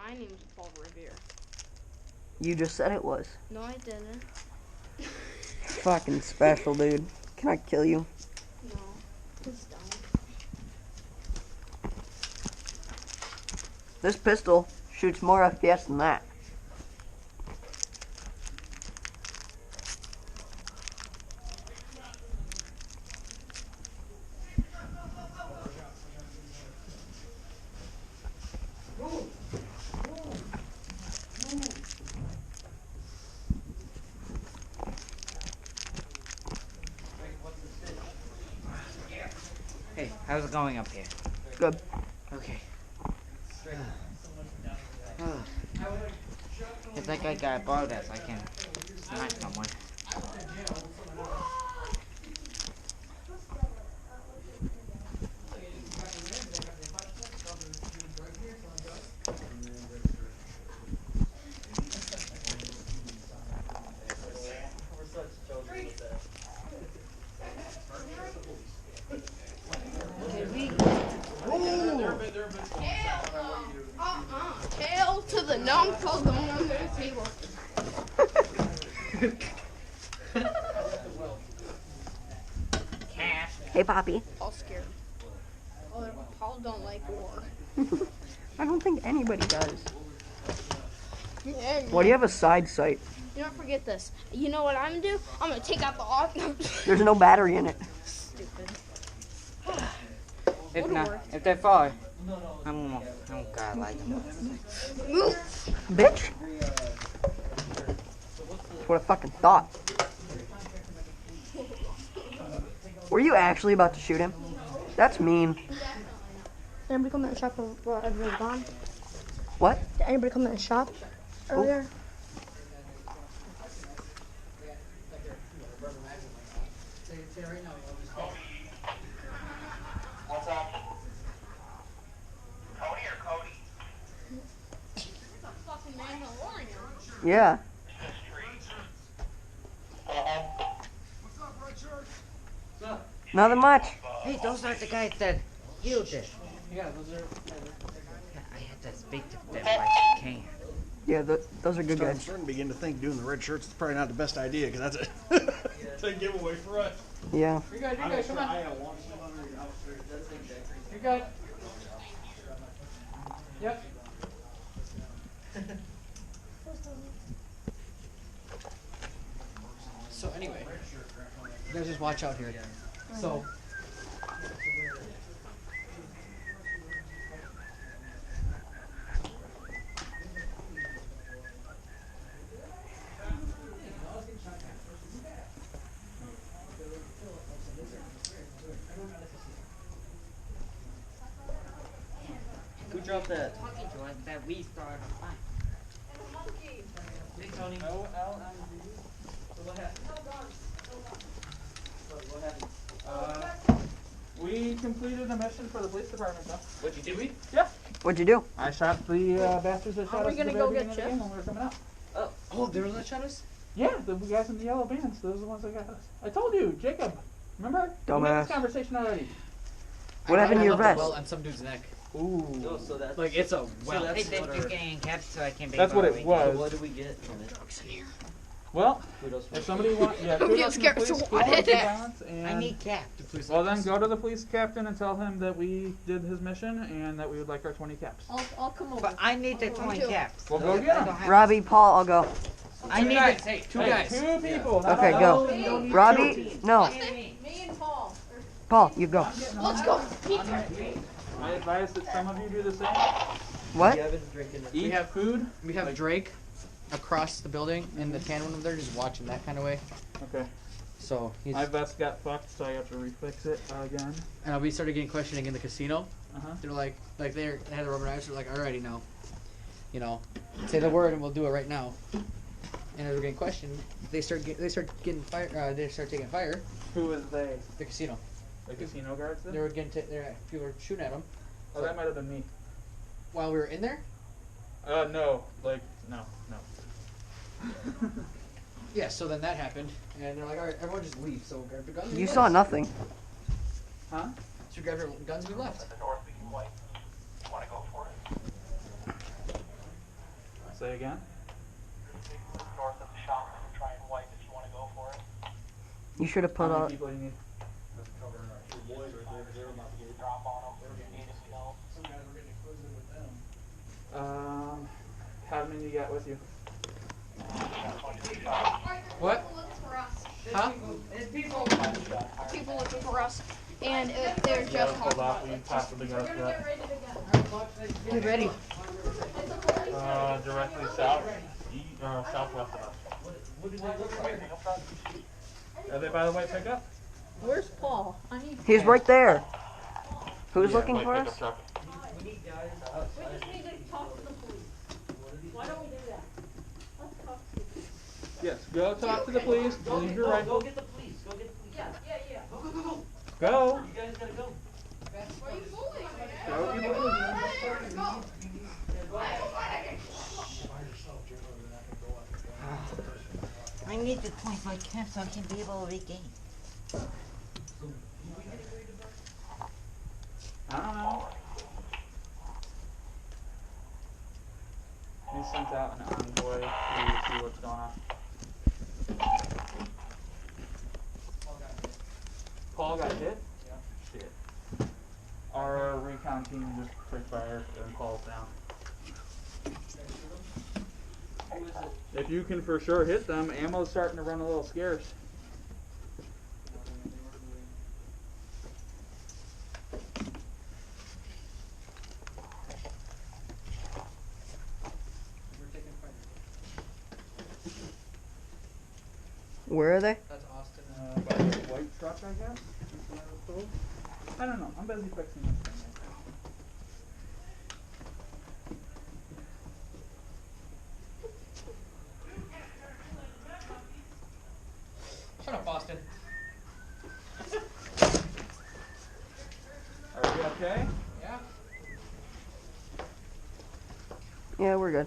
My name's Paul Revere. You just said it was. No, I didn't. Fucking special, dude. Can I kill you? No, please don't. This pistol shoots more FPS than that. Hey, how's it going up here? Good. Okay. If that guy got borrowed us, I can smack someone. Tail to the numb-called going under the table. Hey, Poppy. Paul's scared. Oh, Paul don't like war. I don't think anybody does. Yeah, Why do you have a side sight? you don't forget this. You know what I'm gonna do? I'm gonna take out the off. There's no battery in it. Stupid. If they fall, I'm God like them. Bitch. That's what I fucking thought. Were you actually about to shoot him? That's mean. Did anybody come in the shop while everyone was gone? What? Did anybody come in the shop earlier? What's up? Cody or Cody? Yeah. Nothing much. Hey, those are the guys that healed this. Yeah, those are. I had to speak to them like you can. Yeah, those are good I'm guys. starting to begin to think doing the red shirts is probably not the best idea because that's a giveaway for us. Yeah. You're good, come on. You're good. Yep. So anyway, you guys just watch out here. So Who dropped that? Talking to us that we started a fight. Hey, Tony. we completed a mission for the police department, though. What you do? Yeah. What'd you do? I shot the bastards that shot Are us we at the gonna very go beginning get of the game when we were coming out. Oh, there was that shot us? Yeah, the guys in the yellow bands. Those are the ones that got us. I told you, Jacob. Remember? We had Dumbass. this conversation already. What happened to your vest? Well, on some dude's neck. Ooh. So that's Like it's a well. Hey, thank you, gang caps, so I can be. That's what it was. what do we get from it? Well, Kudos for if somebody wants, yeah, I'm kudos getting to the scared, police, so I kudos did to that. balance, and I need cap. well then go to the police captain and tell him that we did his mission and that we would like our 20 caps. I'll come over. But I need the 20 too. caps. Well, go I get 'em. don't have- Robbie, Paul, I'll go. I need guys. the Hey, two Hey, guys. 2 people. not Okay, all. go. You don't need Robbie, no. Me and Paul. Paul, you go. Let's go. I advise that some of you do the same. What? Kevin's drinking the We have Food? we have Drake across the building in the tan one over there, just watching that kind of way. Okay. So he's My vest got fucked, so I have to refix it again. and we started getting questioning in the casino. Uh-huh. They're like they had the rubber knives. They're like, alrighty now, say the word and we'll do it right now. And as we're getting questioned, they start getting fire. They start taking fire. Who was they? The casino. The casino guards then? They were getting people were shooting at them Oh, that might have been me. while we were in there. No. Like, no. Yeah. So then that happened, and they're like, alright, everyone just leave. So grab your guns. and You we saw left. nothing. Huh? So grab your guns and we left. the north we can white. You want to go for it? Say again. North of the shop and try and white if you want to go for it. You should have put How many on. people you need? Drop on them if you need if you don't. How many you got with you? What? Huh? People looking for us, and they're Yeah, just hold off. We possibly got that. We're ready. Directly south, southwest of us. Are they by the white pickup? Where's Paul? I need. He's right there. Who's Yeah, looking white for pickup us? truck. We just need to talk to the police. Why don't we do that? Let's talk to the police. Yes, go talk to the police. Leave your rifle. Go get the police. Go get the police. Yeah. Go, go, go, go. Go. You guys gotta go. Why are you fooling me? Go get the police. I need the 25 camp so I can be able to regain. I don't know. He sent out an envoy to see what's going on. Paul got hit? Yeah. Shit. Our recon team just quick fire and Paul's down. If you can for sure hit them, ammo's starting to run a little scarce. Where are they? That's Austin. By the white truck, I guess? That's what I was told. I don't know. I'm busy fixing this thing right now. Shut up, Austin. Are we okay? Yeah. Yeah, we're good.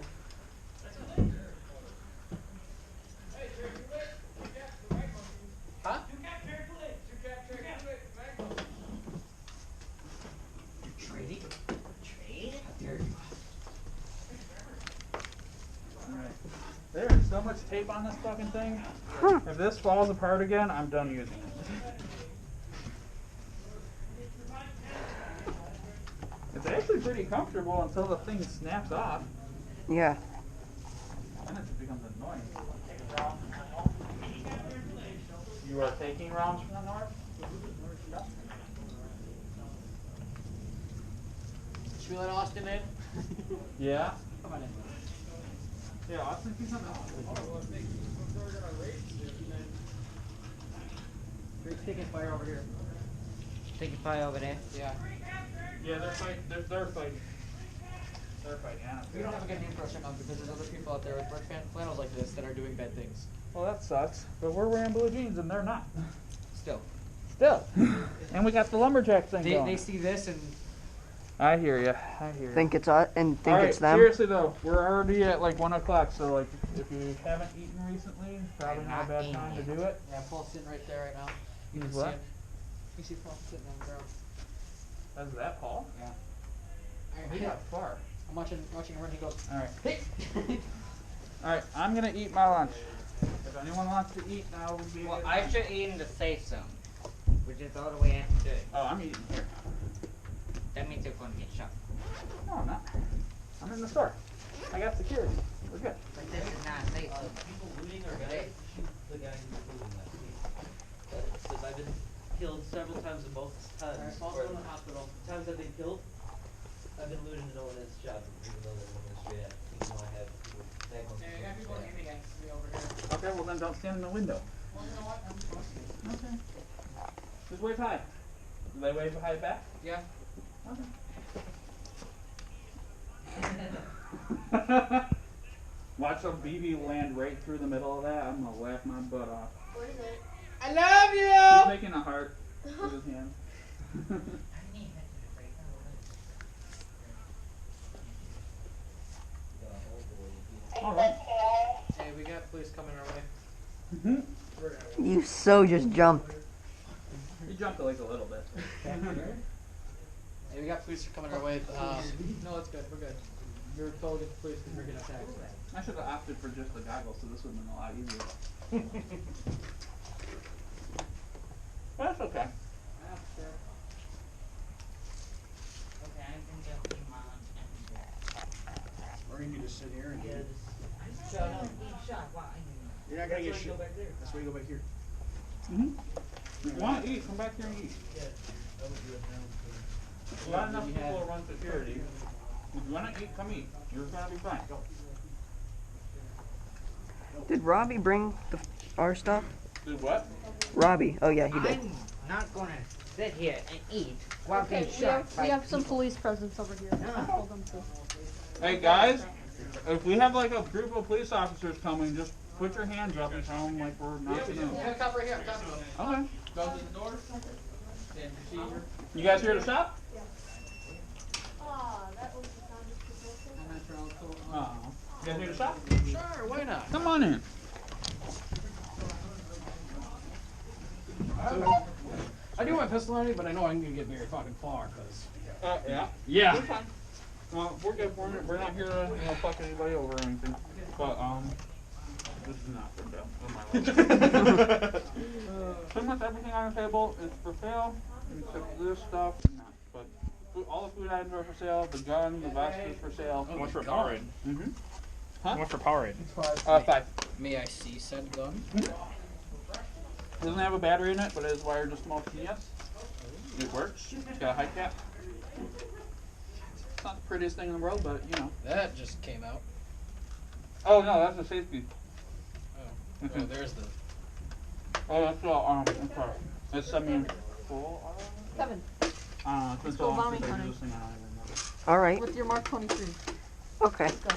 Huh? Trading? Trade? Alright. There's so much tape on this fucking thing. If this falls apart again, I'm done using it. It's actually pretty comfortable until the thing snaps off. Yeah. Then it just becomes annoying. You are taking rounds from the north? Should we let Austin in? Yeah. Come on in. Yeah, Austin, see something else. We're taking fire over here. Taking fire over there. Yeah. Yeah, they're fighting. They're fighting. They're fighting. Yeah. We don't have a good name for us right now because there's other people out there with red flannels like this that are doing bad things. Well, that sucks. But we're wearing blue jeans and they're not. Still. Still. And we got the lumberjack thing They going. see this and I hear you. I hear you. Think it's us and think Alright, it's them. seriously though, we're already at like 1 o'clock, so like if you haven't eaten recently, probably I'm not a not bad eating time to yet. do it. yeah, Paul's sitting right there right now. You He's can see what? him. You see Paul sitting on the ground. Is that Paul? Yeah. He got far. I'm watching him run. He goes, Alright. hey! Alright, I'm gonna eat my lunch. If anyone wants to eat now, would be a Well, good I time. should eat in the safe zone, which is all the way after it. Oh, I'm eating here. That means you're going to get shot. No, I'm not. I'm in the store. I got security. We're good. But this is not a safe zone. People looting or guys shoot the guy who's looting last week. Because I've been killed several times in both times. Alright, Paul's Or going to the hospital. times I've been killed, I've been looting and no one has shot me, even though they're going straight at me. Even though I have people back on Yeah, I got people aiming at me over here. Okay, well then don't stand in the window. Well, you know what? I'm trusting. Okay. Just wave high. Do they wave high back? Yeah. Okay. Watch a BB land right through the middle of that. I'm gonna laugh my butt off. What is it? I love He's you! making a heart with his hand. Alright. Hey, we got police coming our way. You so just jumped. He jumped like a little bit. Hey, we got police coming our way. No, it's good. We're good. You're told if the police can bring it up tax. I should have opted for just the goggles, so this would have been a lot easier. But that's okay. Or you can just sit here and Yeah, eat. just. You're not gonna get shit. That's why you go back here. Mm-hmm. If you want to eat, come back here and eat. Yeah, that would be a Not enough people to run security. If you want to eat, come eat. You're gonna be fine. Did Robbie bring our stuff? Do what? Robbie. Oh yeah, he did. I'm not gonna sit here and eat while Okay, being shot by we have some people. police presence over here. I told them to. Hey guys, if we have like a group of police officers coming, just put your hands up and tell them like we're not to know. Yeah, a cop right here. Cop right here. Okay. Go to the door. Stand procedure. You guys here to shop? Ah, that was the sound of the Oh. You guys here to shop? Sure, why not? Come on in. I do want pistol on me, but I know I'm gonna get very fucking far, cause. Yeah. Yeah. We're fine. We're good. We're not here to fuck anybody over or anything. But this is not for sale. Pretty much everything on the table is for sale, except this stuff. Not. But all the food items are for sale. The gun, the vest is for sale. How much for a Powerade? Mm-hmm. How much for Powerade? 5. May I see said gun? It doesn't have a battery in it, but it is wired to small PS. It works. It's got a high cap. It's not the prettiest thing in the world, but you know. That just came out. Oh no, that's the safety. Oh, oh there's the. Oh, that's I'm sorry. It's semi-full. Kevin, It's been Let's so go long bombing since I hunting. did this thing, I don't even remember. All right. with your Mark 23. Okay. Let's go.